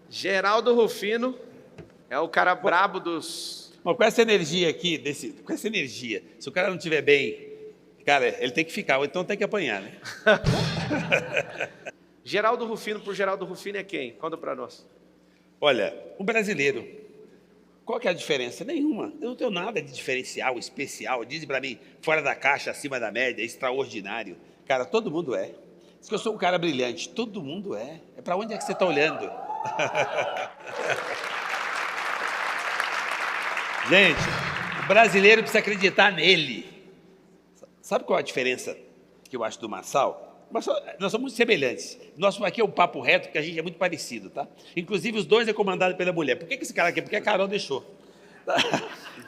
Geraldo Rufino é o cara brabo dos... Bom, com essa energia aqui, com essa energia, se o cara não estiver bem, cara, ele tem que ficar, ou então tem que apanhar, né? Geraldo Rufino por Geraldo Rufino é quem? Conta pra nós. Olha, o brasileiro, qual que é a diferença? Nenhuma. Eu não tenho nada de diferencial, especial. Diz pra mim, fora da caixa, acima da média, extraordinário. Cara, todo mundo é. Diz que eu sou um cara brilhante. Todo mundo é. É pra onde é que você está olhando? Gente, o brasileiro precisa acreditar nele. Sabe qual é a diferença que eu acho do Marçal? Nós somos muito semelhantes. Nosso aqui é um papo reto, porque a gente é muito parecido, tá? Inclusive, os dois é comandado pela mulher. Por que esse cara aqui? Porque a Carol deixou.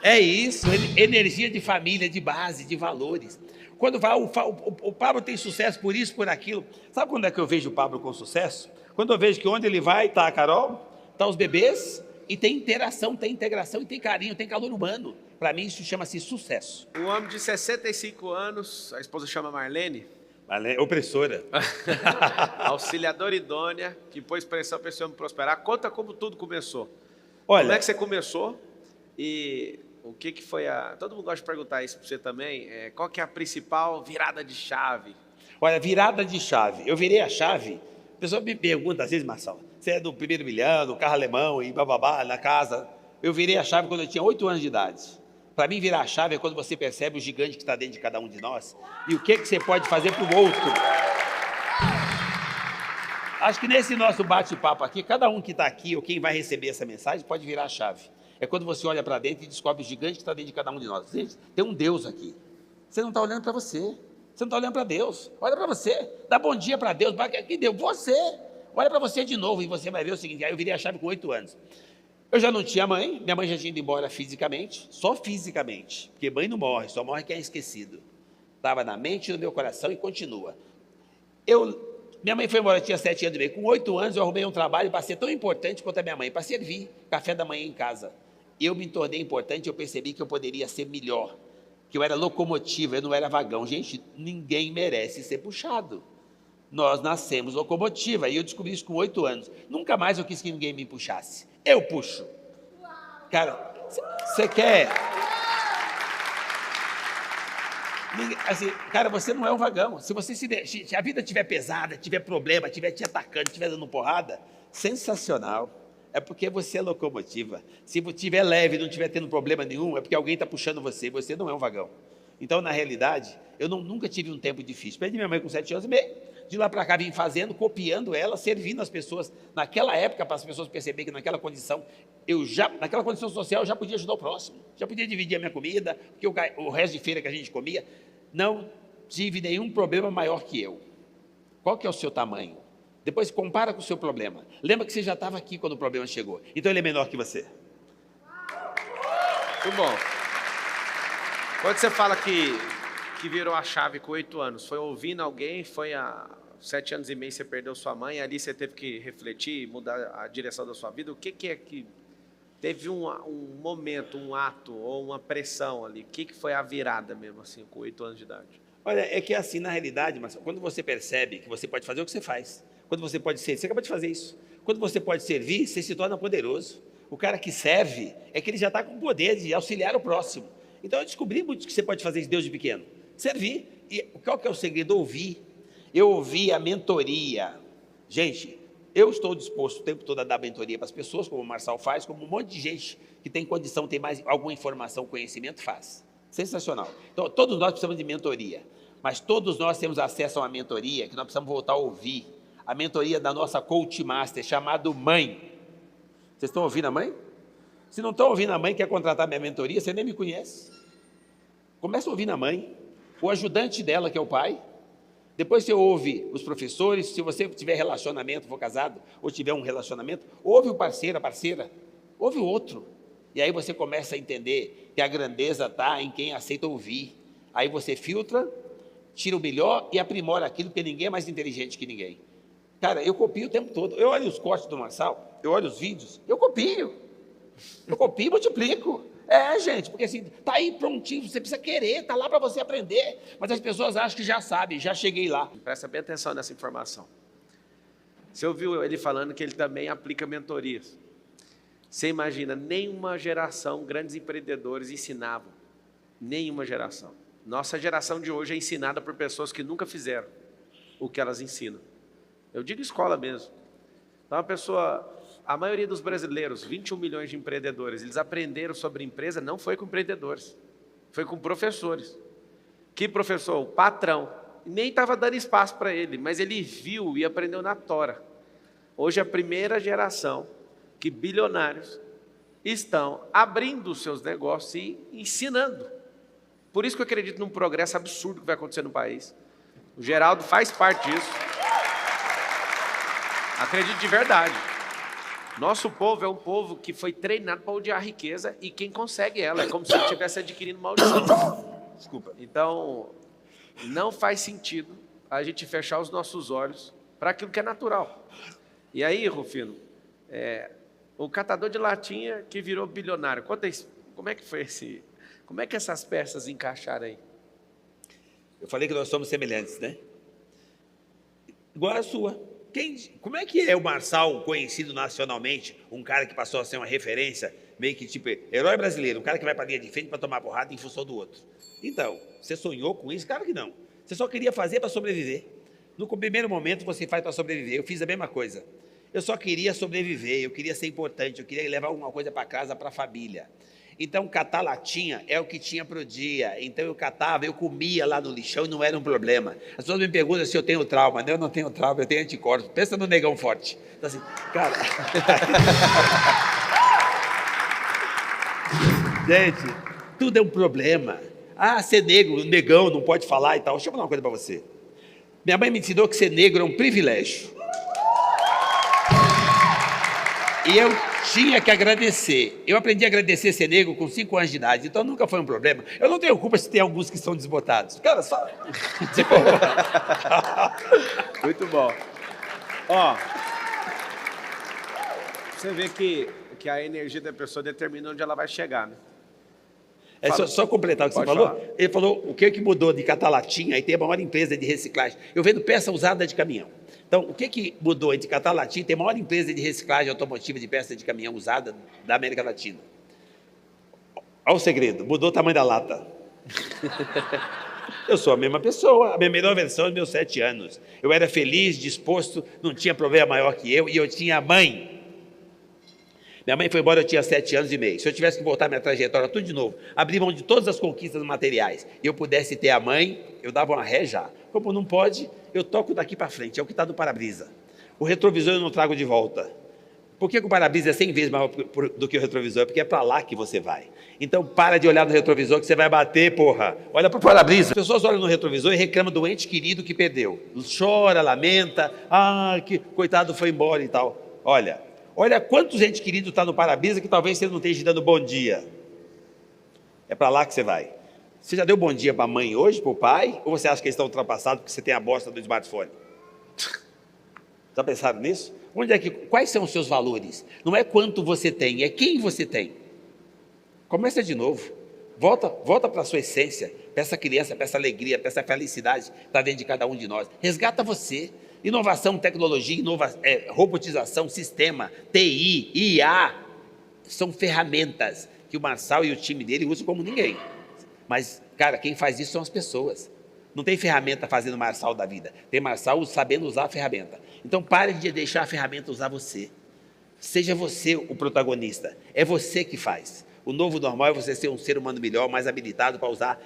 É isso, energia de família, de base, de valores. Quando vai, o Pablo tem sucesso por isso, por aquilo. Sabe quando é que eu vejo o Pablo com sucesso? Quando eu vejo que onde ele vai, está a Carol, está os bebês, e tem interação, tem integração, e tem carinho, tem calor humano. Para mim, isso chama-se sucesso. Um homem de 65 anos, a esposa chama Marlene. Opressora. Auxiliadora idônea, que pôs pressão para esse homem prosperar. Conta como tudo começou. Olha, como é que você começou e o que foi a... Todo mundo gosta de perguntar isso para você também. Qual que é a principal virada de chave? Olha, virada de chave. Eu virei a chave. A pessoa me pergunta, às vezes, Marçal, você é do primeiro milhão, do carro alemão e bababá, na casa. Eu virei a chave quando eu tinha 8 anos de idade. Para mim, virar a chave é quando você percebe o gigante que está dentro de cada um de nós e o que você pode fazer para o outro. Acho que nesse nosso bate-papo aqui, cada um que está aqui ou quem vai receber essa mensagem pode virar a chave. É quando você olha para dentro e descobre o gigante que está dentro de cada um de nós. Gente, tem um Deus aqui. Você não está olhando para você. Você não está olhando para Deus. Olha para você. Dá bom dia para Deus. Que Deus? Você. Olha para você de novo e você vai ver o seguinte. Aí eu virei a chave com 8 anos. Eu já não tinha mãe, minha mãe já tinha ido embora fisicamente, só fisicamente, porque mãe não morre, só morre quem é esquecido. Estava na mente e no meu coração e continua. Minha mãe foi embora, eu tinha 7 anos de idade. Com 8 anos eu arrumei um trabalho para ser tão importante quanto a minha mãe, para servir café da manhã em casa. Eu me tornei importante, eu percebi que eu poderia ser melhor, que eu era locomotiva, eu não era vagão. Gente, ninguém merece ser puxado. Nós nascemos locomotiva, e eu descobri isso com 8 anos. Nunca mais eu quis que ninguém me puxasse. Eu puxo. Cara, você quer... Assim, cara, você não é um vagão. Se a vida estiver pesada, tiver problema, estiver te atacando, estiver dando porrada, sensacional. É porque você é locomotiva. Se estiver leve e não estiver tendo problema nenhum, é porque alguém está puxando você. Você não é um vagão. Então, na realidade, eu nunca tive um tempo difícil. Perdi minha mãe com 7 anos e meio. De lá para cá, vim fazendo, copiando ela, servindo as pessoas. Naquela época, para as pessoas perceberem que naquela condição, naquela condição social, eu já podia ajudar o próximo. Já podia dividir a minha comida, porque o resto de feira que a gente comia, não tive nenhum problema maior que eu. Qual que é o seu tamanho? Depois compara com o seu problema. Lembra que você já estava aqui quando o problema chegou. Então ele é menor que você. Muito bom. Quando você fala que virou a chave com 8 anos, foi ouvindo alguém, foi há 7 anos e meio você perdeu sua mãe, ali você teve que refletir, mudar a direção da sua vida. O que é que teve um momento, um ato ou uma pressão ali? O que foi a virada mesmo, assim, com 8 anos de idade? Olha, é que assim, na realidade, mas quando você percebe que você pode fazer o que você faz, quando você pode ser, você acaba de fazer isso. Quando você pode servir, você se torna poderoso. O cara que serve é que ele já está com o poder de auxiliar o próximo. Então eu descobri muito que você pode fazer isso desde pequeno. Servir. E qual que é o segredo? Ouvir. Eu ouvi a mentoria. Gente, eu estou disposto o tempo todo a dar mentoria para as pessoas, como o Marçal faz, como um monte de gente que tem condição, tem mais alguma informação, conhecimento, faz. Sensacional. Então, todos nós precisamos de mentoria, mas todos nós temos acesso a uma mentoria que nós precisamos voltar a ouvir. A mentoria da nossa Coach Master, chamado Mãe. Vocês estão ouvindo a mãe? Se não estão ouvindo a mãe, quer contratar minha mentoria, você nem me conhece. Começa a ouvir a mãe, o ajudante dela, que é o pai. Depois você ouve os professores, se você tiver relacionamento, for casado, ou tiver um relacionamento, ouve o parceiro, a parceira, ouve o outro. E aí você começa a entender que a grandeza está em quem aceita ouvir. Aí você filtra, tira o melhor e aprimora aquilo, porque ninguém é mais inteligente que ninguém. Cara, eu copio o tempo todo. Eu olho os cortes do Marçal, eu olho os vídeos, eu copio e multiplico. Gente, porque assim, tá aí prontinho, você precisa querer, tá lá para você aprender. Mas as pessoas acham que já sabem, já cheguei lá. Presta bem atenção nessa informação. Você ouviu ele falando que ele também aplica mentorias. Você imagina, nenhuma geração, grandes empreendedores ensinavam. Nenhuma geração. Nossa geração de hoje é ensinada por pessoas que nunca fizeram o que elas ensinam. Eu digo escola mesmo. Então, a maioria dos brasileiros, 21 milhões de empreendedores, eles aprenderam sobre empresa, não foi com empreendedores, foi com professores. Que professor? O patrão. Nem estava dando espaço para ele, mas ele viu e aprendeu na tora. Hoje, a primeira geração que bilionários estão abrindo os seus negócios e ensinando. Por isso que eu acredito num progresso absurdo que vai acontecer no país. O Geraldo faz parte disso. Acredito de verdade. Nosso povo é um povo que foi treinado para odiar a riqueza e quem consegue ela. É como se ele estivesse adquirindo maldição. Desculpa. Então, não faz sentido a gente fechar os nossos olhos para aquilo que é natural. E aí, Rufino, o catador de latinha que virou bilionário, conta isso, como é que foi como é que essas peças encaixaram aí? Eu falei que nós somos semelhantes, né? Igual a sua. Como é que é o Marçal conhecido nacionalmente, um cara que passou a ser uma referência, meio que tipo herói brasileiro, um cara que vai para a linha de frente para tomar porrada em função do outro? Então, você sonhou com isso? Claro que não. Você só queria fazer para sobreviver. No primeiro momento você faz para sobreviver. Eu fiz a mesma coisa. Eu só queria sobreviver, eu queria ser importante, eu queria levar alguma coisa para casa, para a família. Então, catar latinha é o que tinha para o dia. Então, eu catava, eu comia lá no lixão e não era um problema. As pessoas me perguntam se eu tenho trauma. Eu não tenho trauma, eu tenho anticorpos. Pensa no negão forte. Então, assim, cara... Gente, tudo é um problema. Ah, ser negro, negão, não pode falar e tal. Deixa eu falar uma coisa para você. Minha mãe me ensinou que ser negro é um privilégio. E eu tinha que agradecer. Eu aprendi a agradecer ser negro com 5 anos de idade, então nunca foi um problema. Eu não tenho culpa se tem alguns que são desbotados. Cara, só... Muito bom. Ó, você vê que a energia da pessoa determina onde ela vai chegar, né? Só completar o que você falou. Falar. Ele falou o que mudou de catar latinha, aí tem a maior empresa de reciclagem. Eu vendo peça usada de caminhão. Então, o que mudou de catar latinha? Tem a maior empresa de reciclagem automotiva de peça de caminhão usada da América Latina. Olha o segredo, mudou o tamanho da lata. Eu sou a mesma pessoa, a minha melhor versão dos meus 7 anos. Eu era feliz, disposto, não tinha problema maior que eu, e eu tinha a mãe. Minha mãe foi embora, eu tinha 7 anos e meio. Se eu tivesse que voltar minha trajetória tudo de novo, abrir mão de todas as conquistas materiais, e eu pudesse ter a mãe, eu dava uma ré já. Como não pode, eu toco daqui para frente, é o que está no para-brisa. O retrovisor eu não trago de volta. Por que o para-brisa é 100 vezes maior do que o retrovisor? Porque é para lá que você vai. Então, para de olhar no retrovisor que você vai bater, porra. Olha para o para-brisa. As pessoas olham no retrovisor e reclamam do ente querido que perdeu. Chora, lamenta, que coitado foi embora e tal. Olha quantos entes queridos está no para-brisa que talvez você não esteja dando bom dia. É para lá que você vai. Você já deu bom dia para a mãe hoje, para o pai? Ou você acha que eles estão ultrapassados porque você tem a bosta do smartphone? Já pensaram nisso? Quais são os seus valores? Não é quanto você tem, é quem você tem. Começa de novo. Volta para a sua essência, para essa criança, para essa alegria, para essa felicidade que está dentro de cada um de nós. Resgata você. Inovação, tecnologia, robotização, sistema, TI, IA, são ferramentas que o Marçal e o time dele usam como ninguém. Mas, cara, quem faz isso são as pessoas. Não tem ferramenta fazendo Marçal da vida. Tem Marçal sabendo usar a ferramenta. Então, pare de deixar a ferramenta usar você. Seja você o protagonista. É você que faz. O novo normal é você ser um ser humano melhor, mais habilitado para usar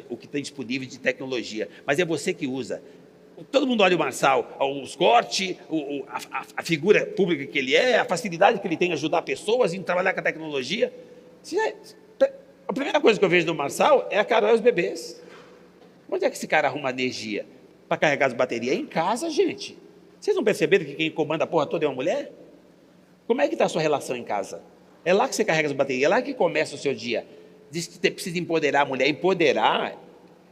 o que tem disponível de tecnologia. Mas é você que usa. Todo mundo olha o Marçal, os cortes, a figura pública que ele é, a facilidade que ele tem em ajudar pessoas em trabalhar com a tecnologia. A primeira coisa que eu vejo no Marçal é a Carol e os bebês. Onde é que esse cara arruma energia para carregar as baterias? É em casa, gente. Vocês não perceberam que quem comanda a porra toda é uma mulher? Como é que está a sua relação em casa? É lá que você carrega as baterias, é lá que começa o seu dia. Diz que você precisa empoderar a mulher. Empoderar,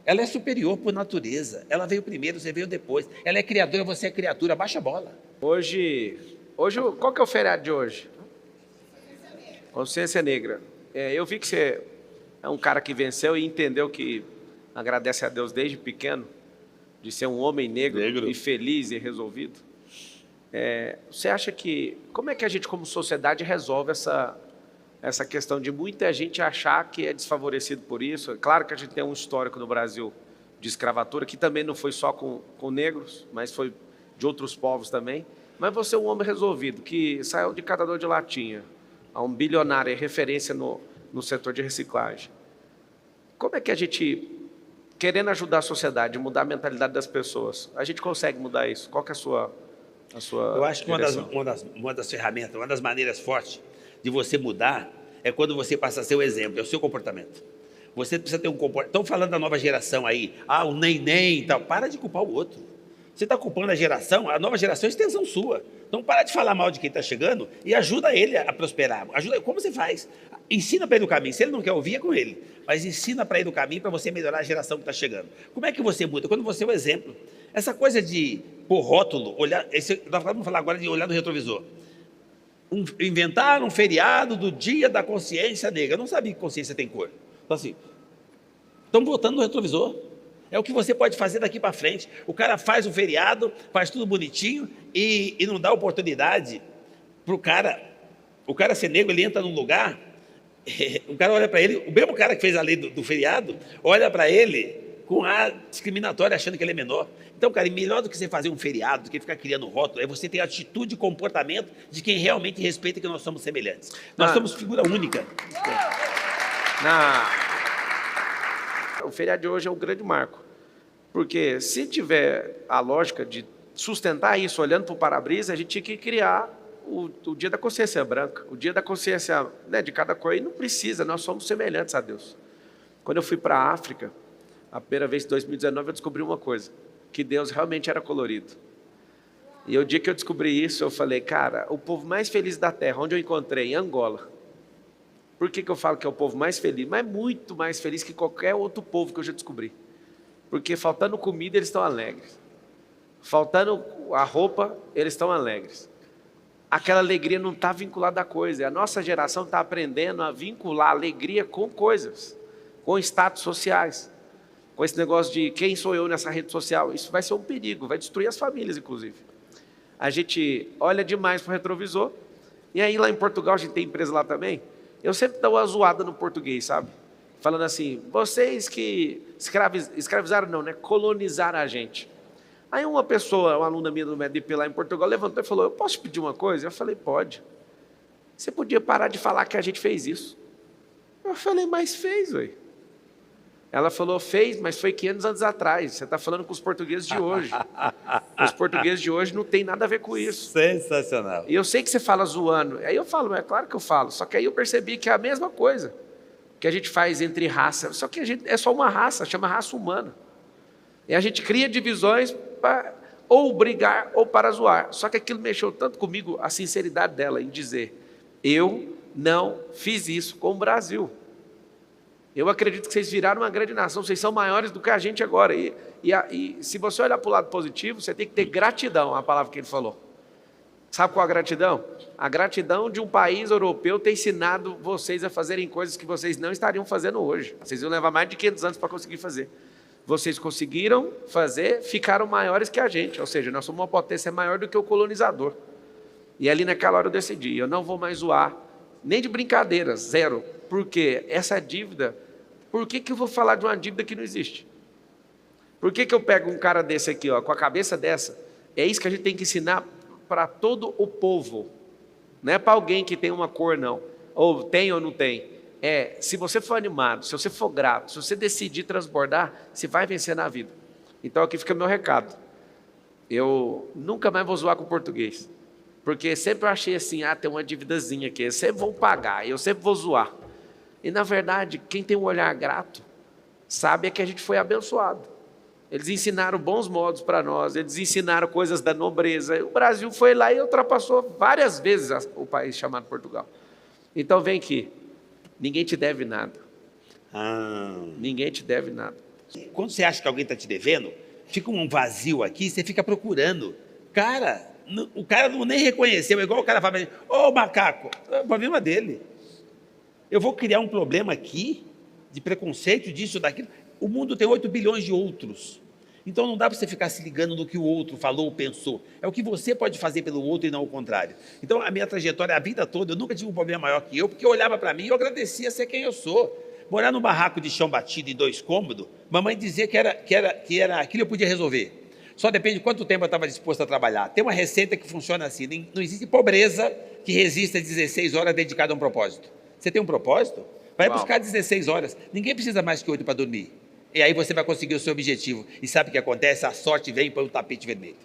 ela é superior por natureza. Ela veio primeiro, você veio depois. Ela é criadora, você é criatura. Baixa a bola. Hoje, qual que é o feriado de hoje? Consciência Negra. Eu vi que você é um cara que venceu e entendeu que agradece a Deus desde pequeno, de ser um homem negro e feliz e resolvido. Você acha que... Como é que a gente, como sociedade, resolve essa questão de muita gente achar que é desfavorecido por isso? É claro que a gente tem um histórico no Brasil de escravatura, que também não foi só com negros, mas foi de outros povos também. Mas você é um homem resolvido, que saiu de catador de latinha a um bilionário, é referência no setor de reciclagem. Como é que a gente, querendo ajudar a sociedade, mudar a mentalidade das pessoas, a gente consegue mudar isso? Qual que é a sua Eu acho que direção? uma das ferramentas, uma das maneiras fortes de você mudar é quando você passa a ser o exemplo, é o seu comportamento. Você precisa ter um comportamento. Estão falando da nova geração aí, o neném e tal. Para de culpar o outro. Você está culpando a nova geração é extensão sua. Então, para de falar mal de quem está chegando e ajuda ele a prosperar. Como você faz? Ensina para ele o caminho. Se ele não quer ouvir, é com ele. Mas ensina para ele o caminho para você melhorar a geração que está chegando. Como é que você muda? Quando você é o exemplo. Essa coisa de pôr rótulo, olhar... Vamos falar agora de olhar no retrovisor. Inventaram um feriado do Dia da Consciência Negra. Eu não sabia que consciência tem cor. Então, assim, estão votando no retrovisor. É o que você pode fazer daqui para frente. O cara faz o feriado, faz tudo bonitinho e não dá oportunidade para o cara ser negro. Ele entra num lugar, o cara olha para ele, o mesmo cara que fez a lei do feriado, olha para ele com ar discriminatório, achando que ele é menor. Então, cara, melhor do que você fazer um feriado, do que ficar criando rótulo, é você ter atitude e comportamento de quem realmente respeita que nós somos semelhantes. Nós somos figura única. O feriado de hoje é um grande marco, porque se tiver a lógica de sustentar isso, olhando para o para-brisa, a gente tinha que criar o dia da consciência branca, o dia da consciência, né, de cada cor, e não precisa, nós somos semelhantes a Deus. Quando eu fui para a África, a primeira vez em 2019, eu descobri uma coisa, que Deus realmente era colorido. E o dia que eu descobri isso, eu falei, cara, o povo mais feliz da terra, onde eu encontrei? Em Angola. Por que eu falo que é o povo mais feliz? Mas é muito mais feliz que qualquer outro povo que eu já descobri. Porque faltando comida, eles estão alegres. Faltando a roupa, eles estão alegres. Aquela alegria não está vinculada a coisa. A nossa geração está aprendendo a vincular a alegria com coisas, com status sociais, com esse negócio de quem sou eu nessa rede social. Isso vai ser um perigo, vai destruir as famílias, inclusive. A gente olha demais para o retrovisor. E aí lá em Portugal, a gente tem empresa lá também. Eu sempre dou uma zoada no português, sabe? Falando assim, vocês que escravizaram não, né? Colonizaram a gente. Aí uma pessoa, uma aluna minha do MEDP lá em Portugal, levantou e falou, eu posso te pedir uma coisa? Eu falei, pode. Você podia parar de falar que a gente fez isso. Eu falei, mas fez, ué. Ela falou, fez, mas foi 500 anos atrás. Você está falando com os portugueses de hoje. Os portugueses de hoje não tem nada a ver com isso. Sensacional. E eu sei que você fala zoando. Aí eu falo, é claro que eu falo. Só que aí eu percebi que é a mesma coisa que a gente faz entre raças. Só que a gente é só uma raça, chama raça humana. E a gente cria divisões para ou brigar ou para zoar. Só que aquilo mexeu tanto comigo, a sinceridade dela em dizer, eu não fiz isso com o Brasil. Eu acredito que vocês viraram uma grande nação, vocês são maiores do que a gente agora. E se você olhar para o lado positivo, você tem que ter gratidão, a palavra que ele falou. Sabe qual a gratidão? A gratidão de um país europeu ter ensinado vocês a fazerem coisas que vocês não estariam fazendo hoje. Vocês iam levar mais de 500 anos para conseguir fazer. Vocês conseguiram fazer, ficaram maiores que a gente. Ou seja, nós somos uma potência maior do que o colonizador. E ali naquela hora eu decidi, eu não vou mais zoar, nem de brincadeira, zero. Porque essa dívida, por que eu vou falar de uma dívida que não existe? Por que eu pego um cara desse aqui, ó, com a cabeça dessa? É isso que a gente tem que ensinar para todo o povo. Não é para alguém que tem uma cor, não. Ou tem ou não tem. Se você for animado, se você for grato, se você decidir transbordar, você vai vencer na vida. Então aqui fica meu recado. Eu nunca mais vou zoar com português. Porque sempre eu achei assim, tem uma dívidazinha aqui, eu sempre vou pagar, eu sempre vou zoar. E, na verdade, quem tem um olhar grato, sabe que a gente foi abençoado. Eles ensinaram bons modos para nós, eles ensinaram coisas da nobreza. O Brasil foi lá e ultrapassou várias vezes o país chamado Portugal. Então, vem aqui, ninguém te deve nada. Ninguém te deve nada. Quando você acha que alguém está te devendo, fica um vazio aqui, você fica procurando. Cara, o cara não nem reconheceu, é igual o cara fala, ô macaco, é o problema dele. Eu vou criar um problema aqui, de preconceito, disso, daquilo. O mundo tem 8 bilhões de outros. Então não dá para você ficar se ligando no que o outro falou ou pensou. É o que você pode fazer pelo outro e não o contrário. Então a minha trajetória, a vida toda, eu nunca tive um problema maior que eu, porque eu olhava para mim e eu agradecia ser quem eu sou. Morar num barraco de chão batido em 2 cômodos, mamãe dizia que era aquilo eu podia resolver. Só depende de quanto tempo eu estava disposto a trabalhar. Tem uma receita que funciona assim, não existe pobreza que resista 16 horas dedicada a um propósito. Você tem um propósito? Vai buscar 16 horas. Ninguém precisa mais que 8 para dormir. E aí você vai conseguir o seu objetivo. E sabe o que acontece? A sorte vem e põe um tapete vermelho.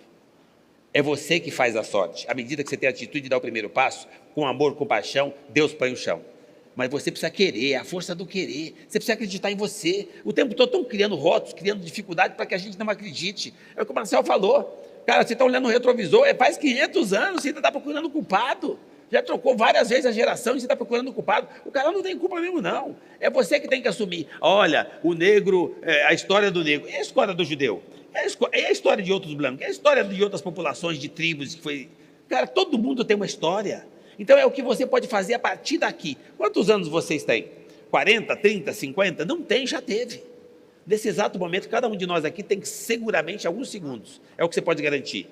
É você que faz a sorte. À medida que você tem a atitude de dar o primeiro passo, com amor, com paixão, Deus põe o chão. Mas você precisa querer, é a força do querer. Você precisa acreditar em você. O tempo todo estão criando rótulos, criando dificuldade para que a gente não acredite. É o que o Marcel falou. Cara, você está olhando no retrovisor, faz 500 anos, você ainda está procurando culpado. Já trocou várias vezes a geração e você está procurando culpado. O cara não tem culpa mesmo, não. É você que tem que assumir. Olha, o negro, a história do negro. É a história do judeu. É a história de outros brancos. É a história de outras populações, de tribos. Que foi... Cara, todo mundo tem uma história. Então é o que você pode fazer a partir daqui. Quantos anos vocês têm? 40, 30, 50? Não tem, já teve. Nesse exato momento, cada um de nós aqui tem seguramente alguns segundos. É o que você pode garantir.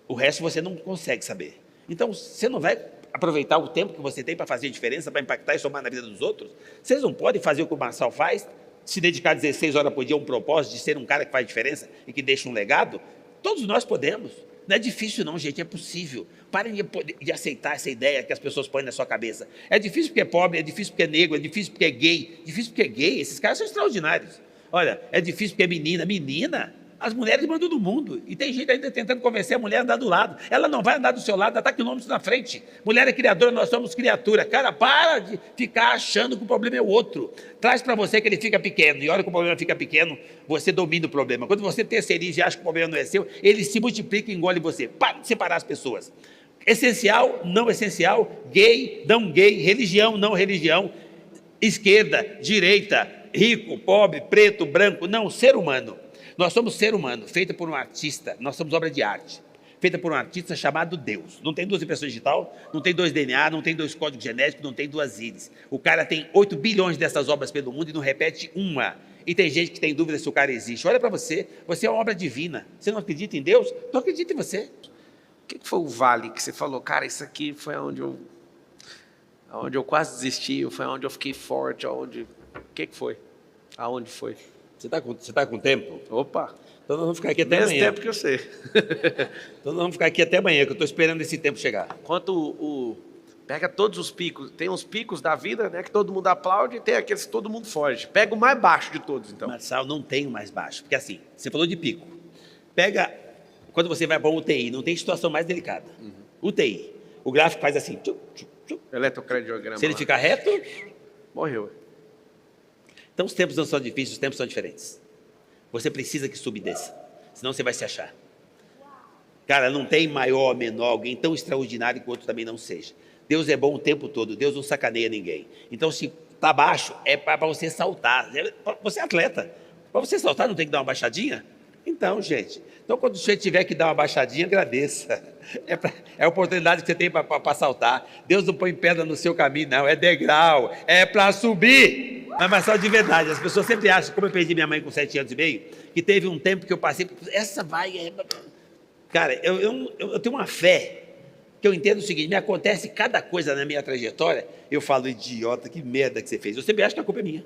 O resto você não consegue saber. Então, você não vai aproveitar o tempo que você tem para fazer diferença, para impactar e somar na vida dos outros? Vocês não podem fazer o que o Marçal faz, se dedicar 16 horas por dia a um propósito de ser um cara que faz diferença e que deixa um legado? Todos nós podemos. Não é difícil não, gente, é possível. Parem de aceitar essa ideia que as pessoas põem na sua cabeça. É difícil porque é pobre, é difícil porque é negro, é difícil porque é gay. Difícil porque é gay, esses caras são extraordinários. Olha, é difícil porque é menina. Menina, as mulheres mandam do mundo. E tem gente ainda tentando convencer a mulher a andar do lado. Ela não vai andar do seu lado, ela está quilômetros na frente. Mulher é criadora, nós somos criatura. Cara, para de ficar achando que o problema é o outro. Traz para você que ele fica pequeno. E a hora que o problema fica pequeno, você domina o problema. Quando você terceiriza e acha que o problema não é seu, ele se multiplica e engole você. Para de separar as pessoas. Essencial, não essencial, gay, não gay, religião, não religião, esquerda, direita, rico, pobre, preto, branco, não, ser humano. Nós somos ser humano, feito por um artista, nós somos obra de arte, feita por um artista chamado Deus. Não tem 2 impressões digital, não tem 2 DNA, não tem 2 códigos genéticos, não tem 2 íris. O cara tem 8 bilhões dessas obras pelo mundo e não repete uma. E tem gente que tem dúvida se o cara existe. Olha para você, você é uma obra divina. Você não acredita em Deus? Então acredita em você. O que foi o vale que você falou? Cara, isso aqui foi onde eu quase desisti, foi onde eu fiquei forte, O que foi? Aonde foi? Você tá com tempo? Opa! Então nós vamos ficar aqui até Mesmo amanhã. tempo que eu sei. Então nós vamos ficar aqui até amanhã, que eu estou esperando esse tempo chegar. Enquanto pega todos os picos, tem uns picos da vida, né, que todo mundo aplaude, e tem aqueles que todo mundo foge. Pega o mais baixo de todos, então. Marçal, não tem o mais baixo, porque assim, você falou de pico. Pega, quando você vai para um UTI, não tem situação mais delicada. UTI, o gráfico faz assim, tchup, tchup, tchup. Eletrocardiograma. Se ele ficar reto, morreu. então os tempos não são difíceis, os tempos são diferentes. Você precisa que suba e desça, senão você vai se achar. Cara, não tem maior ou menor, alguém tão extraordinário que o outro também não seja. Deus é bom o tempo todo, Deus não sacaneia ninguém. Então, se está baixo, é para você saltar. Você é atleta. Para você saltar, não tem que dar uma baixadinha? Então, gente, quando você tiver que dar uma baixadinha, agradeça. É a oportunidade que você tem para saltar. Deus não põe pedra no seu caminho, não. É degrau, é para subir. Mas só de verdade, as pessoas sempre acham, como eu perdi minha mãe com 7 anos e meio, que teve um tempo que eu passei, essa vai... Cara, eu tenho uma fé, que eu entendo o seguinte, me acontece cada coisa na minha trajetória, eu falo, idiota, que merda que você fez. Eu sempre acho que a culpa é minha.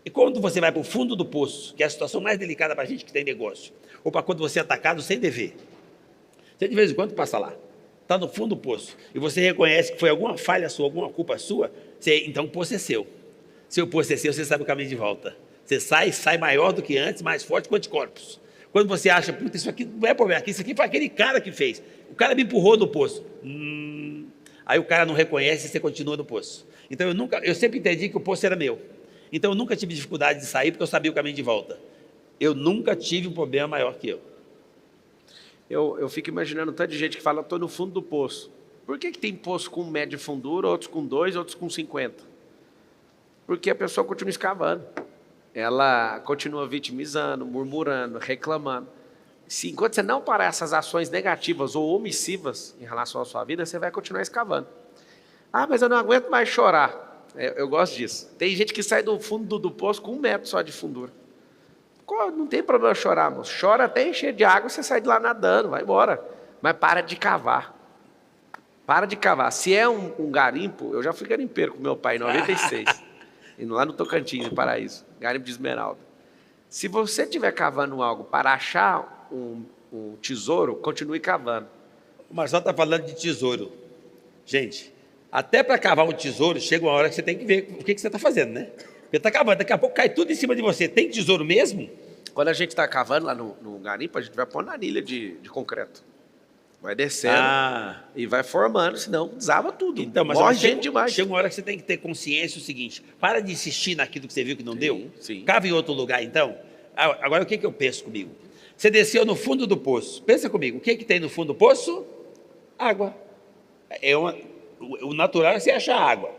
E quando você vai para o fundo do poço, que é a situação mais delicada para a gente que tem negócio, ou para quando você é atacado sem dever, você de vez em quando passa lá, está no fundo do poço, e você reconhece que foi alguma falha sua, alguma culpa sua, então o poço é seu. Se o poço é seu, você sabe o caminho de volta. Você sai maior do que antes, mais forte com anticorpos. Quando você acha, puta, isso aqui não é problema, isso aqui foi aquele cara que fez. O cara me empurrou no poço. Aí o cara não reconhece e você continua no poço. Então eu sempre entendi que o poço era meu. Então eu nunca tive dificuldade de sair porque eu sabia o caminho de volta. Eu nunca tive um problema maior que eu. Eu fico imaginando tanta gente que fala, estou no fundo do poço. Por que tem poço com média fundura, outros com 2, outros com 50? Porque a pessoa continua escavando. Ela continua vitimizando, murmurando, reclamando. Enquanto você não parar essas ações negativas ou omissivas em relação à sua vida, você vai continuar escavando. Ah, mas eu não aguento mais chorar. Eu gosto disso. Tem gente que sai do fundo do poço com 1 metro só de fundura. Não tem problema chorar, moço. Chora até encher de água, você sai de lá nadando, vai embora. Mas para de cavar. Para de cavar. Se é um garimpo, eu já fui garimpeiro com meu pai em 96. Indo lá no Tocantins, no Paraíso. Garimpo de esmeralda. Se você estiver cavando algo para achar um tesouro, continue cavando. O Marcelo está falando de tesouro. Gente, até para cavar um tesouro, chega uma hora que você tem que ver o que você está fazendo, né? Porque está cavando, daqui a pouco cai tudo em cima de você. Tem tesouro mesmo? Quando a gente está cavando lá no garimpo, a gente vai pôr na anilha de concreto. Vai descendo e vai formando, senão desaba tudo. Então, mas morre gente demais. Chega uma hora que você tem que ter consciência o seguinte: para de insistir naquilo que você viu que não deu. Sim. Cava em outro lugar, então. Agora, o que eu penso comigo? Você desceu no fundo do poço. Pensa comigo, o que tem no fundo do poço? Água. O natural é você achar água.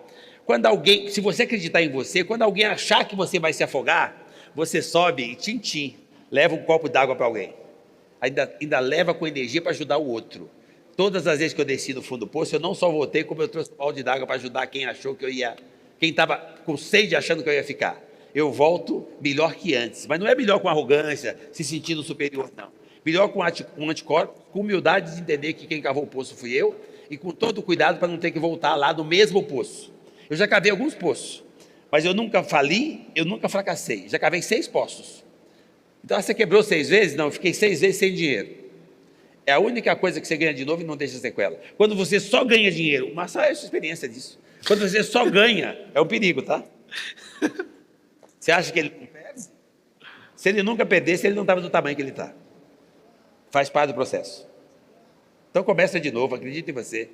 Quando alguém, se você acreditar em você, quando alguém achar que você vai se afogar, você sobe e tchim-tchim, leva um copo d'água para alguém. Ainda leva com energia para ajudar o outro. Todas as vezes que eu desci no fundo do poço, eu não só voltei, como eu trouxe um balde d'água para ajudar quem achou que eu ia, quem estava com sede achando que eu ia ficar. Eu volto melhor que antes, mas não é melhor com arrogância, se sentindo superior, não. Melhor com anticorpo, com humildade de entender que quem cavou o poço fui eu, e com todo o cuidado para não ter que voltar lá no mesmo poço. Eu já cavei alguns poços, mas eu nunca fali, eu nunca fracassei. Já cavei 6 poços. Então, você quebrou 6 vezes? Não, eu fiquei 6 vezes sem dinheiro. É a única coisa que você ganha de novo e não deixa sequela. Quando você só ganha dinheiro, mas só é a sua experiência disso. Quando você só ganha, é um perigo, tá? Você acha que ele não perde? Se ele nunca perdesse, ele não estava do tamanho que ele está. Faz parte do processo. Então, começa de novo, acredita em você.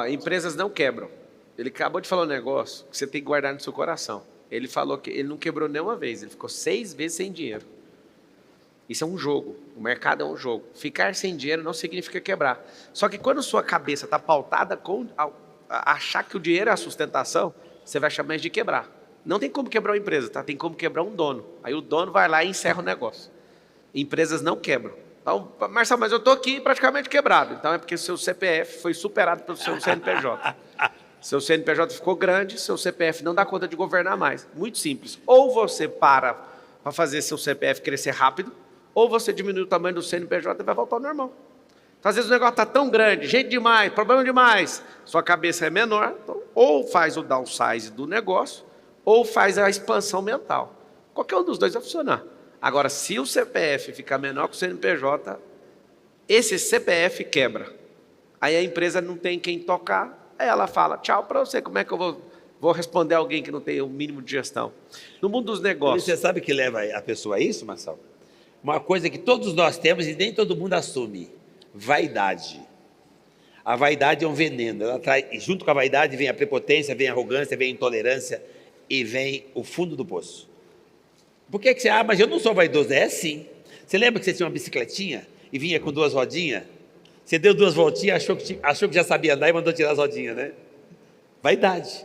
Empresas não quebram. Ele acabou de falar um negócio que você tem que guardar no seu coração. Ele falou que ele não quebrou nenhuma vez, ele ficou 6 vezes sem dinheiro. Isso é um jogo, o mercado é um jogo. Ficar sem dinheiro não significa quebrar. Só que quando sua cabeça está pautada com achar que o dinheiro é a sustentação, você vai chamar isso de quebrar. Não tem como quebrar uma empresa, tá? Tem como quebrar um dono. Aí o dono vai lá e encerra o negócio. Empresas não quebram. Então, Marcelo, mas eu estou aqui praticamente quebrado. Então é porque o seu CPF foi superado pelo seu CNPJ. Seu CNPJ ficou grande, seu CPF não dá conta de governar mais. Muito simples. Ou você para fazer seu CPF crescer rápido, ou você diminui o tamanho do CNPJ e vai voltar ao normal. Então, às vezes o negócio está tão grande, gente demais, problema demais, sua cabeça é menor, então, ou faz o downsize do negócio, ou faz a expansão mental. Qualquer um dos dois vai funcionar. Agora, se o CPF ficar menor que o CNPJ, esse CPF quebra. Aí a empresa não tem quem tocar, aí ela fala, tchau para você, como é que eu vou responder a alguém que não tem o mínimo de gestão? No mundo dos negócios... Você sabe o que leva a pessoa a isso, Marcelo? Uma coisa que todos nós temos e nem todo mundo assume: vaidade. A vaidade é um veneno, ela traz, junto com a vaidade vem a prepotência, vem a arrogância, vem a intolerância e vem o fundo do poço. Por que você... mas eu não sou vaidoso. É sim. Você lembra que você tinha uma bicicletinha e vinha com 2 rodinhas? Você deu 2 voltinhas, achou que já sabia andar e mandou tirar as rodinhas, né? Vaidade.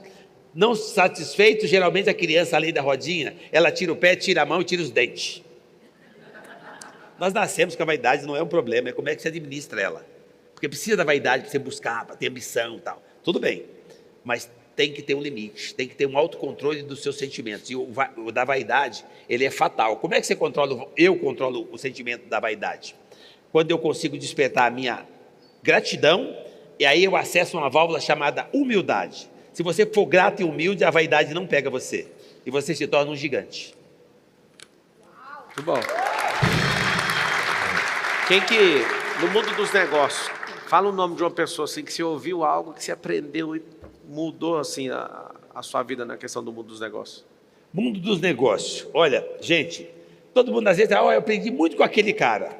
Não satisfeito, geralmente a criança, além da rodinha, ela tira o pé, tira a mão e tira os dentes. Nós nascemos com a vaidade, não é um problema, é como é que você administra ela. Porque precisa da vaidade para você buscar, para ter ambição e tal. Tudo bem, mas tem que ter um limite, tem que ter um autocontrole dos seus sentimentos. E o da vaidade, ele é fatal. Como é que você controla? Eu controlo o sentimento da vaidade. Quando eu consigo despertar a minha gratidão, e aí eu acesso uma válvula chamada humildade. Se você for grato e humilde, a vaidade não pega você. E você se torna um gigante. Muito bom. No mundo dos negócios, fala o nome de uma pessoa assim, que você ouviu algo, que você aprendeu e mudou assim a sua vida na questão do mundo dos negócios. Mundo dos negócios. Olha, gente, todo mundo às vezes, eu aprendi muito com aquele cara.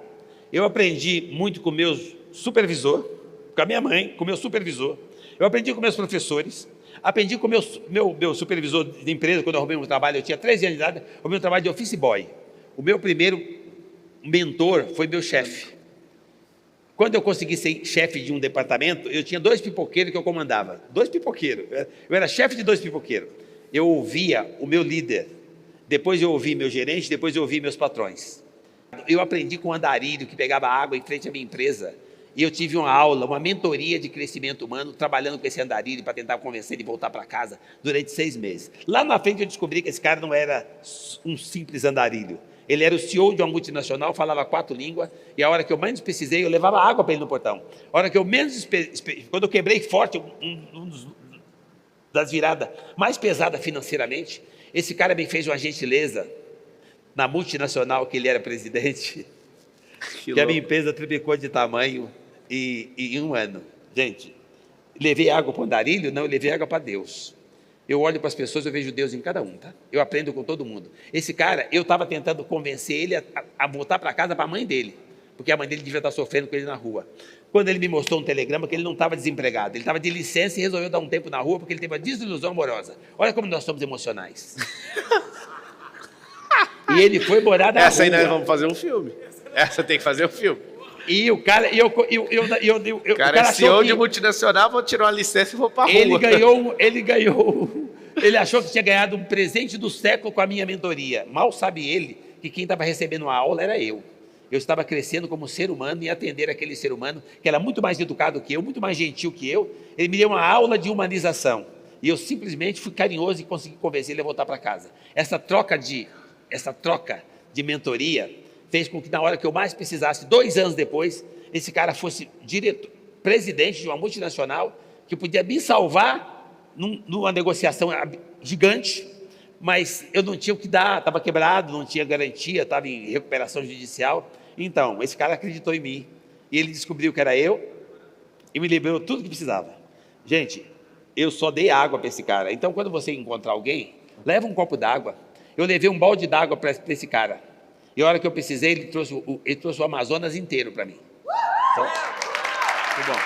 Eu aprendi muito com o meu supervisor, com a minha mãe, com o meu supervisor. Eu aprendi com meus professores. Aprendi com o meu supervisor de empresa, quando eu arrumei um trabalho, eu tinha 13 anos de idade, arrumei um trabalho de office boy. O meu primeiro mentor foi meu chefe. Quando eu consegui ser chefe de um departamento, eu tinha 2 pipoqueiros que eu comandava. 2 pipoqueiros. Eu era chefe de 2 pipoqueiros. Eu ouvia o meu líder, depois eu ouvi meu gerente, depois eu ouvi meus patrões. Eu aprendi com o andarilho que pegava água em frente à minha empresa E eu tive uma aula, uma mentoria de crescimento humano, trabalhando com esse andarilho para tentar convencer ele a voltar para casa durante 6 meses. Lá na frente eu descobri que esse cara não era um simples andarilho. Ele era o CEO de uma multinacional, falava 4 línguas, e a hora que eu menos precisei, eu levava água para ele no portão. A hora que eu menos... Quando eu quebrei forte, das viradas mais pesadas financeiramente, esse cara me fez uma gentileza na multinacional que ele era presidente, que a minha empresa triplicou de tamanho em 1 ano. Gente, levei água para o andarilho? Não, eu levei água para Deus. Eu olho para as pessoas, eu vejo Deus em cada um, tá? Eu aprendo com todo mundo. Esse cara, eu estava tentando convencer ele a voltar para casa para a mãe dele, porque a mãe dele devia estar sofrendo com ele na rua. Quando ele me mostrou um telegrama que ele não estava desempregado, ele estava de licença e resolveu dar um tempo na rua porque ele teve uma desilusão amorosa. Olha como nós somos emocionais. E ele foi morar na rua. Essa aí nós vamos fazer um filme. Essa tem que fazer um filme. E o cara... O cara é CEO de multinacional, vou tirar uma licença e vou para a rua. Ele achou que tinha ganhado um presente do século com a minha mentoria. Mal sabe ele que quem estava recebendo a aula era eu. Eu estava crescendo como ser humano e atender aquele ser humano que era muito mais educado que eu, muito mais gentil que eu. Ele me deu uma aula de humanização. E eu simplesmente fui carinhoso e consegui convencer ele a voltar para casa. Essa troca de mentoria fez com que na hora que eu mais precisasse, 2 anos depois, esse cara fosse presidente de uma multinacional que podia me salvar numa negociação gigante, mas eu não tinha o que dar, estava quebrado, não tinha garantia, estava em recuperação judicial. Então, esse cara acreditou em mim, e ele descobriu que era eu, e me liberou tudo que precisava. Gente, eu só dei água para esse cara. Então, quando você encontrar alguém, leva um copo d'água. Eu levei um balde d'água para esse cara, e a hora que eu precisei, ele trouxe o Amazonas inteiro para mim. Então, muito bom.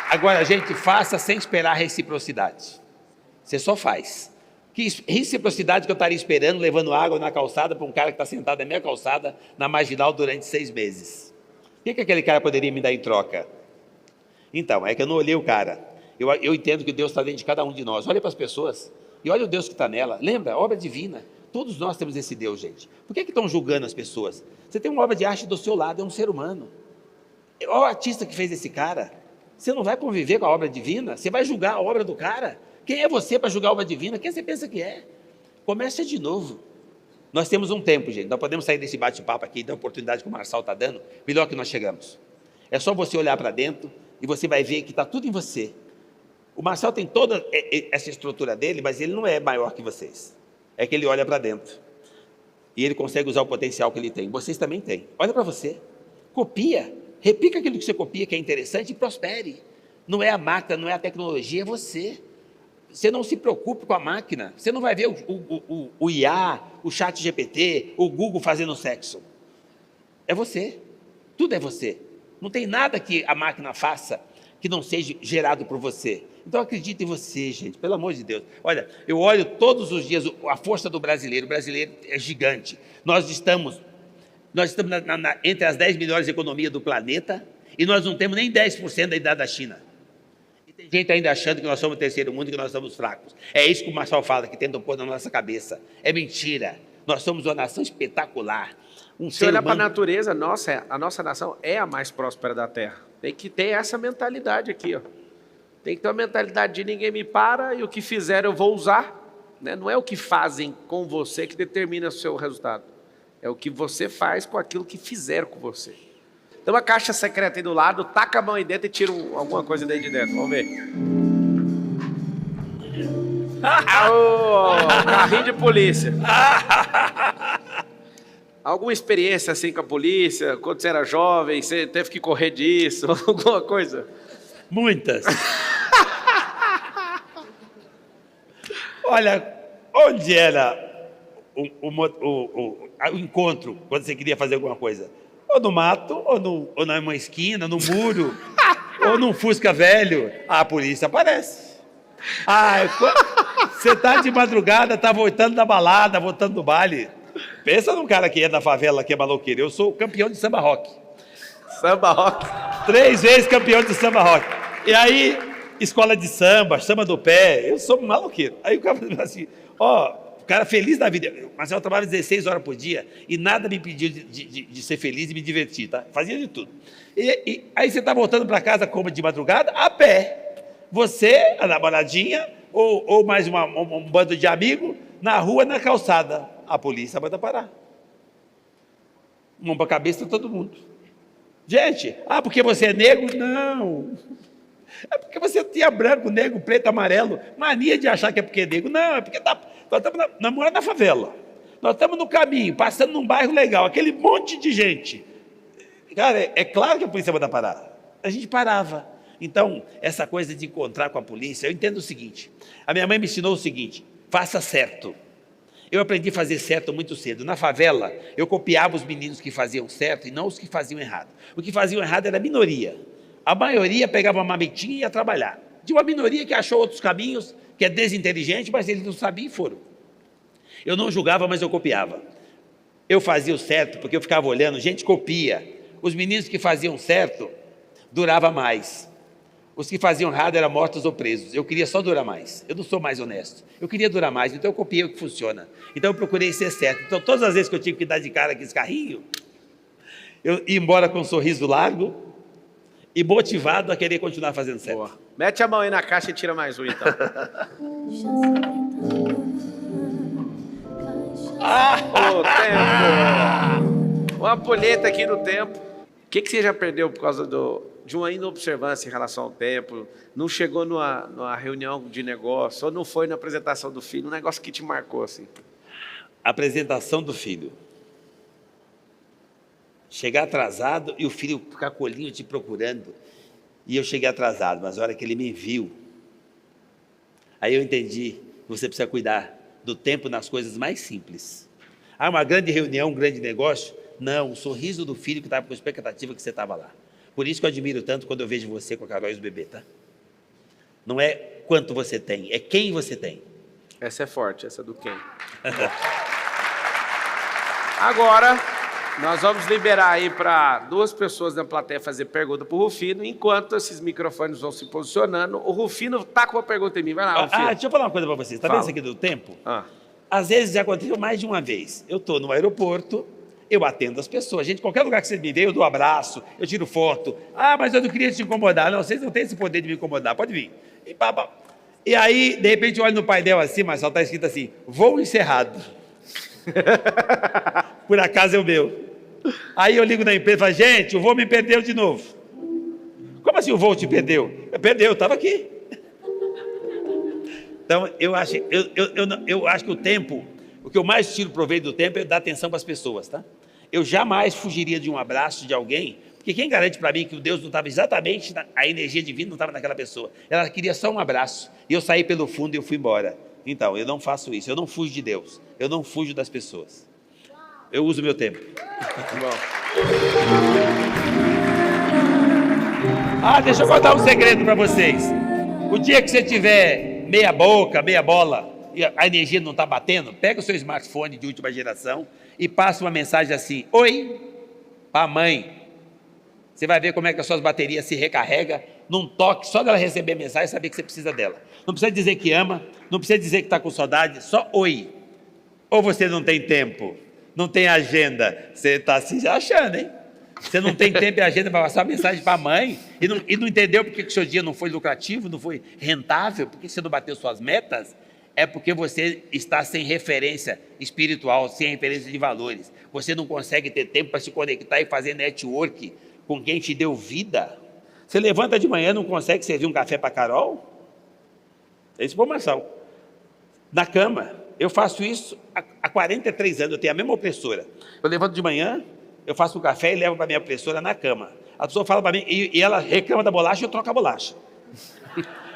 Agora, gente, faça sem esperar reciprocidade. Você só faz. Que reciprocidade que eu estaria esperando, levando água na calçada para um cara que está sentado na minha calçada, na marginal, durante 6 meses? O que aquele cara poderia me dar em troca? Então, é que eu não olhei o cara. Eu entendo que Deus está dentro de cada um de nós. Olha para as pessoas e olha o Deus que está nela. Lembra? Obra divina. Todos nós temos esse Deus, gente. Por que estão julgando as pessoas? Você tem uma obra de arte do seu lado, é um ser humano. Olha o artista que fez esse cara. Você não vai conviver com a obra divina? Você vai julgar a obra do cara? Quem é você para julgar a obra divina? Quem você pensa que é? Comece de novo. Nós temos um tempo, gente. Nós podemos sair desse bate-papo aqui, da oportunidade que o Marçal está dando, melhor que nós chegamos. É só você olhar para dentro e você vai ver que está tudo em você. O Marçal tem toda essa estrutura dele, mas ele não é maior que vocês. É que ele olha para dentro. E ele consegue usar o potencial que ele tem. Vocês também têm. Olha para você. Copia. Repica aquilo que você copia, que é interessante, e prospere. Não é a máquina, não é a tecnologia, é você. Você não se preocupe com a máquina. Você não vai ver o IA, o chat GPT, o Google fazendo sexo. É você. Tudo é você. Não tem nada que a máquina faça que não seja gerado por você. Então acredite em você, gente, pelo amor de Deus. Olha, eu olho todos os dias a força do brasileiro. O brasileiro é gigante. Nós estamos entre as 10 melhores economias do planeta e nós não temos nem 10% da idade da China. E tem gente ainda achando que nós somos o terceiro mundo e que nós somos fracos. É isso que o Marçal fala, que tentam pôr na nossa cabeça. É mentira. Nós somos uma nação espetacular. Se olhar para a natureza, a nossa nação é a mais próspera da Terra. Tem que ter essa mentalidade aqui, ó. Tem que ter uma mentalidade de ninguém me para e o que fizer eu vou usar. Né? Não é o que fazem com você que determina o seu resultado. É o que você faz com aquilo que fizer com você. Tem uma caixa secreta aí do lado, taca a mão aí dentro e tira alguma coisa daí de dentro. Vamos ver. Carrinho de polícia. Alguma experiência assim com a polícia? Quando você era jovem, você teve que correr disso? Alguma coisa? Muitas. Olha, onde era o encontro, quando você queria fazer alguma coisa? Ou no mato, ou numa esquina, no muro, ou num Fusca velho. A polícia aparece. Você tá de madrugada, tá voltando da balada, voltando do baile. Pensa num cara que é da favela, que é maloqueiro. Eu sou campeão de samba rock. Samba rock? 3 vezes campeão de samba rock. E aí, escola de samba, samba do pé, eu sou maloqueiro. Aí o cara fala assim, cara feliz da vida. Mas eu trabalhava 16 horas por dia e nada me impedia de ser feliz e me divertir, tá? Fazia de tudo. E aí você está voltando para casa como de madrugada, a pé. Você, a namoradinha, ou mais um bando de amigos, na rua, na calçada. A polícia manda parar. Mão para a cabeça de todo mundo. Gente, porque você é negro? Não. É porque você tinha branco, negro, preto, amarelo. Mania de achar que é porque é negro. Não, é porque nós estamos namorando na favela. Nós estamos no caminho, passando num bairro legal, aquele monte de gente. Cara, é claro que a polícia manda parar. A gente parava. Então, essa coisa de encontrar com a polícia, eu entendo o seguinte. A minha mãe me ensinou o seguinte: faça certo. Eu aprendi a fazer certo muito cedo. Na favela, eu copiava os meninos que faziam certo e não os que faziam errado. O que faziam errado era a minoria. A maioria pegava uma marmitinha e ia trabalhar. De uma minoria que achou outros caminhos, que é desinteligente, mas eles não sabiam e foram. Eu não julgava, mas eu copiava. Eu fazia o certo porque eu ficava olhando, gente copia. Os meninos que faziam certo duravam mais. Os que faziam errado eram mortos ou presos. Eu queria só durar mais. Eu não sou mais honesto. Eu queria durar mais, então eu copiei o que funciona. Então eu procurei ser certo. Então todas as vezes que eu tive que dar de cara com esse carrinho, eu ia embora com um sorriso largo e motivado a querer continuar fazendo certo. Boa. Mete a mão aí na caixa e tira mais um, então. O tempo! Uma ampulheta aqui no tempo. O que você já perdeu por causa de uma inobservância em relação ao tempo? Não chegou numa reunião de negócio, ou não foi na apresentação do filho? Um negócio que te marcou, assim. Apresentação do filho. Chegar atrasado e o filho ficar com o olhinho te procurando. E eu cheguei atrasado, mas a hora que ele me viu, aí eu entendi que você precisa cuidar do tempo nas coisas mais simples. Uma grande reunião, um grande negócio? Não, o sorriso do filho que estava com a expectativa que você estava lá. Por isso que eu admiro tanto quando eu vejo você com a Carol e os bebês, tá? Não é quanto você tem, é quem você tem. Essa é forte, essa é do quem. Agora, nós vamos liberar aí para 2 pessoas na plateia fazer pergunta para o Rufino, enquanto esses microfones vão se posicionando. O Rufino está com uma pergunta em mim. Vai lá, Rufino. Deixa eu falar uma coisa para vocês. Está vendo isso aqui do tempo? Às vezes já aconteceu mais de uma vez. Eu estou no aeroporto, eu atendo as pessoas. Gente, qualquer lugar que você me vê, eu dou abraço, eu tiro foto. Mas eu não queria te incomodar. Não, vocês não têm esse poder de me incomodar. Pode vir. E aí, de repente, eu olho no painel assim, mas só está escrito assim: voo encerrado. Por acaso é o meu. Aí eu ligo na empresa e falo: gente, o voo me perdeu de novo. Como assim o voo te perdeu? Perdeu, estava aqui. Então, eu acho que o tempo, o que eu mais tiro proveito do tempo é dar atenção para as pessoas, tá? Eu jamais fugiria de um abraço de alguém, porque quem garante para mim que o Deus não estava exatamente, a energia divina não estava naquela pessoa? Ela queria só um abraço, e eu saí pelo fundo e eu fui embora. Então, eu não faço isso, eu não fujo de Deus, eu não fujo das pessoas. Eu uso o meu tempo. Deixa eu contar um segredo para vocês. O dia que você tiver meia boca, meia bola, e a energia não está batendo, pega o seu smartphone de última geração e passa uma mensagem assim: oi, para a mãe. Você vai ver como é que as suas baterias se recarregam num toque, só dela receber a mensagem e saber que você precisa dela. Não precisa dizer que ama, não precisa dizer que está com saudade, só oi. Ou você não tem tempo, não tem agenda, você está se achando, hein? Você não tem tempo e agenda para passar mensagem para a mãe e não entendeu porque que o seu dia não foi lucrativo, não foi rentável, porque você não bateu suas metas? É porque você está sem referência espiritual, sem referência de valores. Você não consegue ter tempo para se conectar e fazer network com quem te deu vida. Você levanta de manhã e não consegue servir um café para a Carol? É informação. Na cama, eu faço isso há 43 anos, eu tenho a mesma opressora. Eu levanto de manhã, eu faço um café e levo para a minha opressora na cama. A pessoa fala para mim, e ela reclama da bolacha e eu troco a bolacha.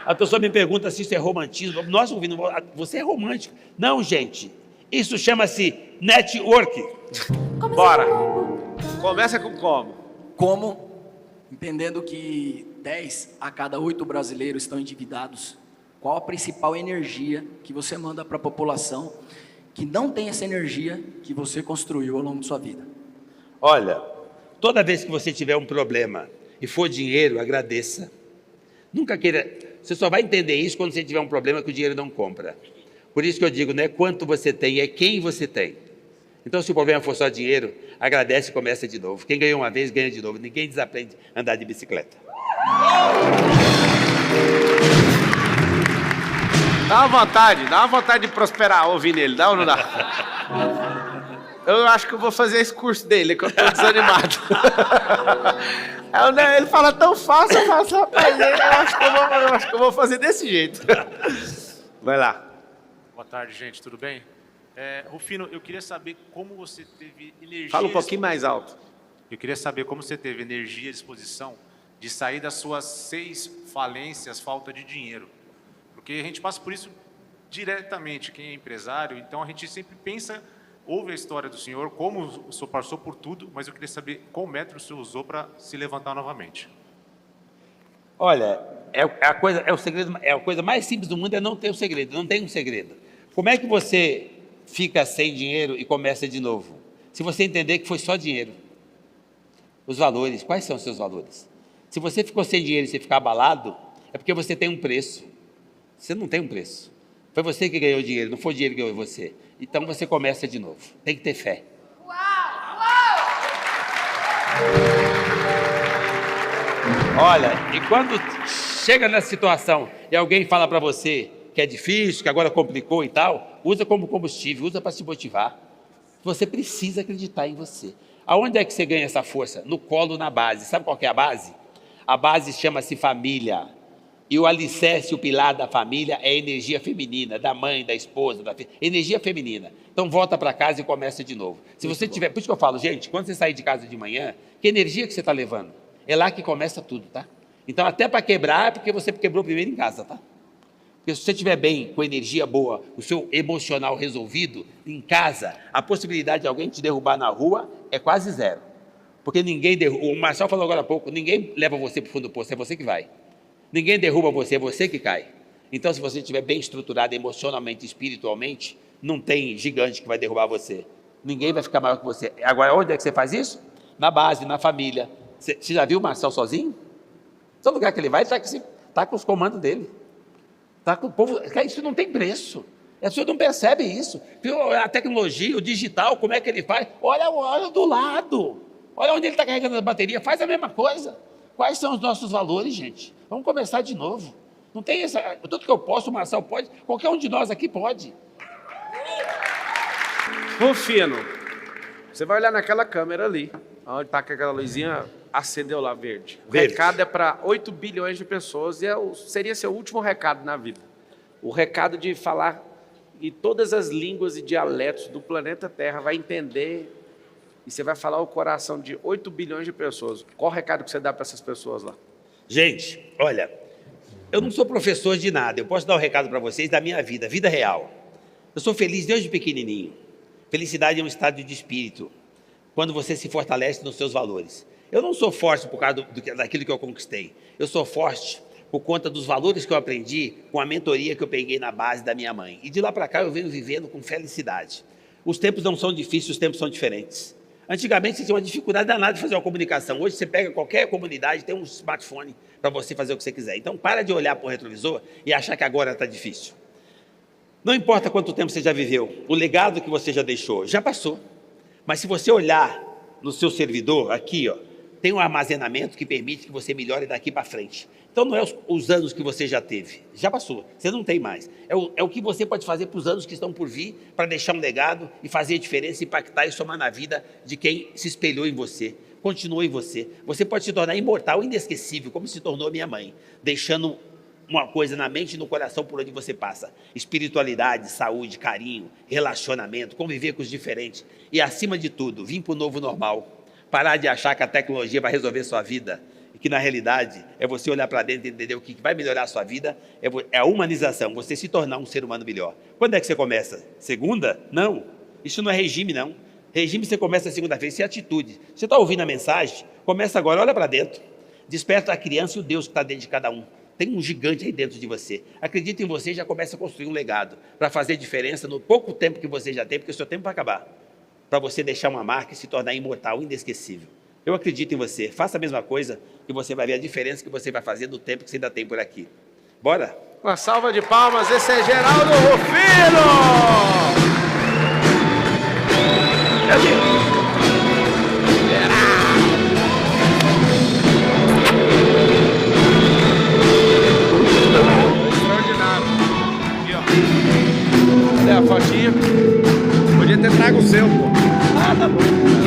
A pessoa me pergunta se isso é romantismo. Nós ouvindo, você é romântico. Não, gente, isso chama-se network. Bora. Começa com como? Como? Entendendo que 10 a cada 8 brasileiros estão endividados. Qual a principal energia que você manda para a população que não tem essa energia que você construiu ao longo de sua vida? Olha, toda vez que você tiver um problema e for dinheiro, agradeça. Nunca queira... Você só vai entender isso quando você tiver um problema que o dinheiro não compra. Por isso que eu digo, não é quanto você tem, é quem você tem. Então, se o problema for só dinheiro, agradece e começa de novo. Quem ganhou uma vez, ganha de novo. Ninguém desaprende a andar de bicicleta. Dá uma vontade de prosperar ouvindo ele, dá ou não dá? Eu acho que eu vou fazer esse curso dele, que eu tô desanimado. Ele fala tão fácil, eu falo, rapaz, eu acho que eu vou fazer desse jeito. Vai lá. Boa tarde, gente, tudo bem? Rufino, eu queria saber como você teve energia... Fala um pouquinho mais alto. Eu queria saber como você teve energia e disposição de sair das suas 6 falências, falta de dinheiro. Porque a gente passa por isso diretamente, quem é empresário, então a gente sempre pensa, ouve a história do senhor, como o senhor passou por tudo, mas eu queria saber qual método o senhor usou para se levantar novamente. Olha, a coisa mais simples do mundo é não ter um segredo, não tem um segredo. Como é que você fica sem dinheiro e começa de novo? Se você entender que foi só dinheiro. Os valores, quais são os seus valores? Se você ficou sem dinheiro e você ficar abalado, é porque você tem um preço. Você não tem um preço. Foi você que ganhou dinheiro, não foi o dinheiro que ganhou você. Então você começa de novo. Tem que ter fé. Olha, e quando chega nessa situação e alguém fala para você que é difícil, que agora complicou e tal, usa como combustível, usa para se motivar. Você precisa acreditar em você. Aonde é que você ganha essa força? No colo, na base. Sabe qual que é a base? A base chama-se família. E o alicerce, o pilar da família é a energia feminina, da mãe, da esposa, da filha. Energia feminina. Então volta para casa e começa de novo. Se você tiver, por isso que eu falo, gente, quando você sair de casa de manhã, que energia que você está levando? É lá que começa tudo, tá? Então até para quebrar, é porque você quebrou primeiro em casa, tá? Porque se você estiver bem, com energia boa, o seu emocional resolvido, em casa, a possibilidade de alguém te derrubar na rua é quase zero. Porque ninguém derruba, o Marcelo falou agora há pouco, ninguém leva você para o fundo do poço, é você que vai. Ninguém derruba você, é você que cai. Então, se você estiver bem estruturado emocionalmente, espiritualmente, não tem gigante que vai derrubar você. Ninguém vai ficar maior que você. Agora, onde é que você faz isso? Na base, na família. Você já viu o Marcelo sozinho? Todo lugar que ele vai, está com os comandos dele. Está com o povo. Isso não tem preço. As pessoas não percebem isso. A tecnologia, o digital, como é que ele faz? Olha do lado. Olha onde ele está carregando a bateria. Faz a mesma coisa. Quais são os nossos valores, gente? Vamos começar de novo. Não tem essa... Tudo que eu posso, o Marcelo pode, qualquer um de nós aqui pode. Rufino, você vai olhar naquela câmera ali, onde está aquela luzinha, acendeu lá verde. O recado é para 8 bilhões de pessoas e seria seu último recado na vida. O recado de falar em todas as línguas e dialetos do planeta Terra, vai entender... E você vai falar o coração de 8 bilhões de pessoas. Qual o recado que você dá para essas pessoas lá? Gente, olha, eu não sou professor de nada. Eu posso dar um recado para vocês da minha vida, vida real. Eu sou feliz desde pequenininho. Felicidade é um estado de espírito, quando você se fortalece nos seus valores. Eu não sou forte por causa daquilo que eu conquistei. Eu sou forte por conta dos valores que eu aprendi com a mentoria que eu peguei na base da minha mãe. E de lá para cá eu venho vivendo com felicidade. Os tempos não são difíceis, os tempos são diferentes. Antigamente você tinha uma dificuldade danada de fazer uma comunicação. Hoje você pega qualquer comunidade, tem um smartphone para você fazer o que você quiser. Então para de olhar para o retrovisor e achar que agora está difícil. Não importa quanto tempo você já viveu, o legado que você já deixou, já passou. Mas se você olhar no seu servidor, aqui, ó, tem um armazenamento que permite que você melhore daqui para frente. Então não é os anos que você já teve, já passou, você não tem mais. É o que você pode fazer para os anos que estão por vir, para deixar um legado e fazer a diferença, impactar e somar na vida de quem se espelhou em você, continuou em você. Você pode se tornar imortal, inesquecível, como se tornou minha mãe, deixando uma coisa na mente e no coração por onde você passa. Espiritualidade, saúde, carinho, relacionamento, conviver com os diferentes. E acima de tudo, vir para o novo normal. Parar de achar que a tecnologia vai resolver sua vida. E que na realidade é você olhar para dentro e entender o que vai melhorar a sua vida. É a humanização, você se tornar um ser humano melhor. Quando é que você começa? Segunda? Não. Isso não é regime, não. Regime você começa segunda-feira, isso é atitude. Você está ouvindo a mensagem? Começa agora, olha para dentro. Desperta a criança e o Deus que está dentro de cada um. Tem um gigante aí dentro de você. Acredita em você e já começa a construir um legado para fazer diferença no pouco tempo que você já tem, porque o seu tempo vai acabar. Para você deixar uma marca e se tornar imortal, inesquecível. Eu acredito em você. Faça a mesma coisa e você vai ver a diferença que você vai fazer no tempo que você ainda tem por aqui. Bora? Uma salva de palmas, esse é Geraldo Rufino! Extraordinário. Aqui, ó. Cadê a fotinha? Podia ter trago o seu, pô. Ah, tá bom.